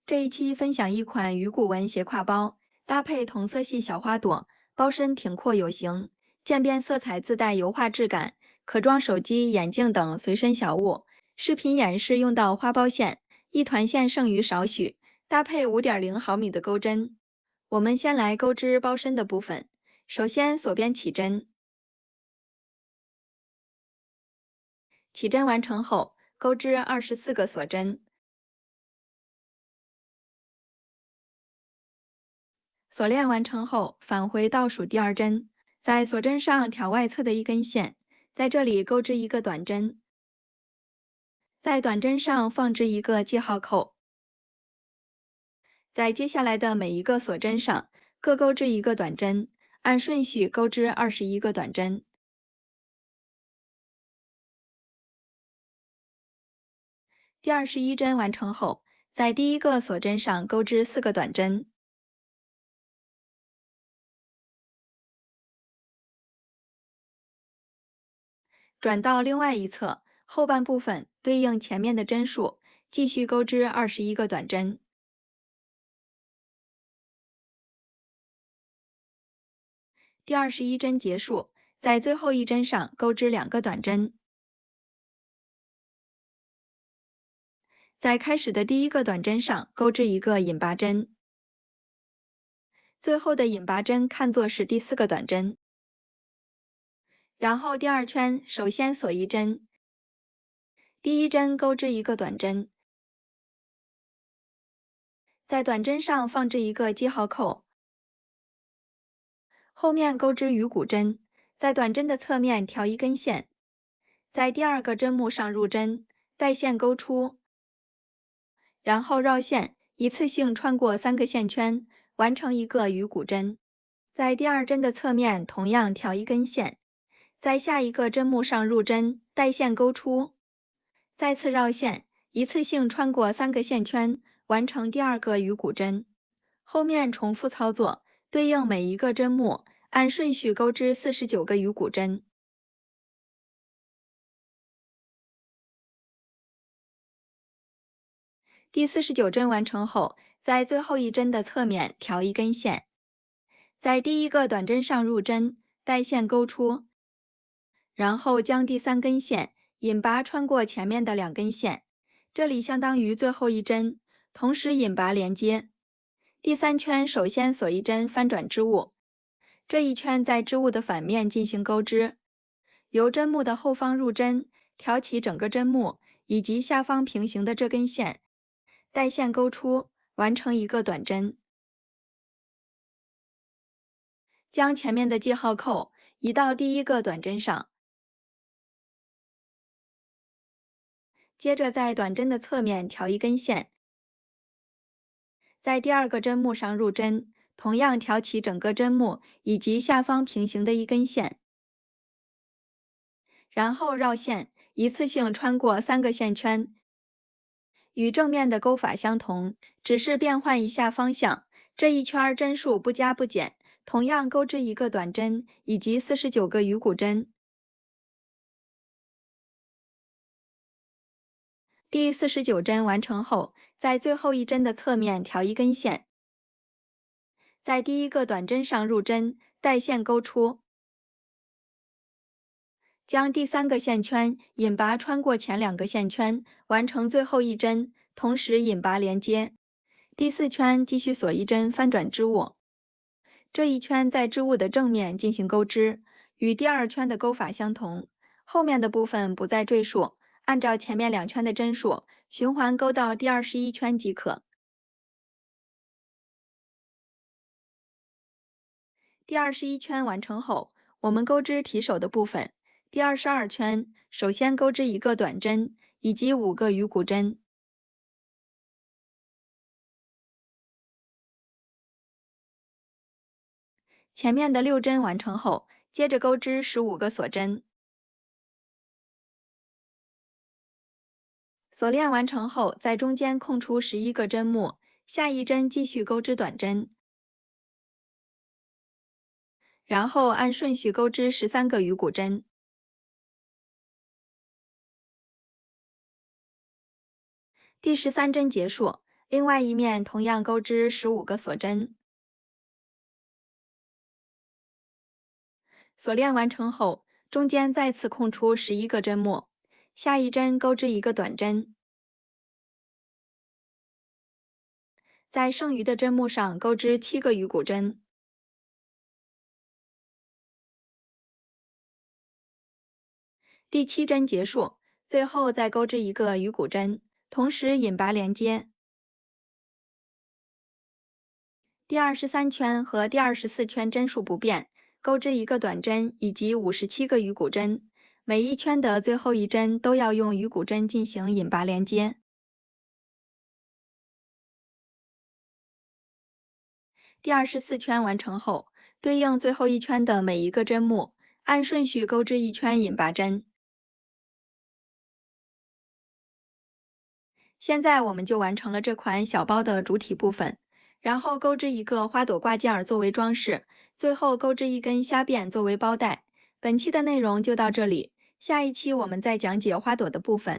这一期分享一款鱼骨纹斜挎包，搭配同色系小花朵，包身挺阔有型，渐变色彩自带油画质感，可装手机、眼镜等随身小物。视频演示用到花包线，一团线剩余少许，搭配5.0毫米的钩针。我们先来钩织包身的部分，首先锁边起针，起针完成后，钩织24个锁针。锁链完成后，返回倒数第2针，在锁针上挑外侧的一根线，在这里钩织一个短针，在短针上放置一个记号扣，在接下来的每一个锁针上各钩织一个短针，按顺序钩织21个短针。第21针完成后，在第一个锁针上钩织4个短针。转到另外一侧，后半部分对应前面的针数，继续钩织21个短针。第21针结束，在最后一针上钩织2个短针。在开始的第一个短针上钩织一个引拔针，最后的引拔针看作是第4个短针。然后第2圈首先锁一针，第一针钩织一个短针，在短针上放置一个记号扣，后面钩织鱼骨针，在短针的侧面挑一根线，在第2个针目上入针，带线钩出，然后绕线，一次性穿过3个线圈，完成一个鱼骨针。在第2针的侧面同样挑一根线，在下一个针目上入针，带线钩出，再次绕线，一次性穿过3个线圈，完成第2个鱼骨针。后面重复操作，对应每一个针目，按顺序钩织49个鱼骨针。第49针完成后，在最后一针的侧面挑一根线，在第一个短针上入针，带线钩出，然后将第3根线引拔穿过前面的2根线，这里相当于最后一针，同时引拔连接。第3圈首先锁一针翻转织物，这一圈在织物的反面进行钩织，由针目的后方入针，挑起整个针目以及下方平行的这根线，带线钩出，完成一个短针。将前面的记号扣移到第一个短针上，接着在短针的侧面挑一根线，在第2个针目上入针，同样挑起整个针目以及下方平行的一根线，然后绕线，一次性穿过3个线圈，与正面的钩法相同，只是变换一下方向。这一圈针数不加不减，同样钩织一个短针以及49个鱼骨针。第49针完成后，在最后一针的侧面挑一根线，在第一个短针上入针，带线钩出，将第3个线圈引拔穿过前2个线圈，完成最后一针，同时引拔连接。第4圈继续锁一针翻转织物，这一圈在织物的正面进行钩织，与第2圈的钩法相同。后面的部分不再赘述，按照前面2圈的针数，循环钩到第21圈即可。第21圈完成后，我们钩织提手的部分。第22圈，首先钩织一个短针以及5个鱼骨针。前面的6针完成后，接着钩织15个锁针。锁链完成后，在中间空出11个针目，下一针继续钩织短针，然后按顺序钩织13个鱼骨针。第13针结束，另外一面同样钩织15个锁针。锁链完成后，中间再次空出11个针目，下一针钩织一个短针，在剩余的针目上钩织7个鱼骨针。第7针结束，最后再钩织一个鱼骨针，同时引拔连接。第23圈和第24圈针数不变，钩织一个短针以及57个鱼骨针，每一圈的最后一针都要用鱼骨针进行引拔连接。第24圈完成后，对应最后一圈的每一个针目，按顺序钩织一圈引拔针。现在我们就完成了这款小包的主体部分，然后钩织一个花朵挂件儿作为装饰，最后钩织一根虾辫作为包带。本期的内容就到这里，下一期我们再讲解花朵的部分。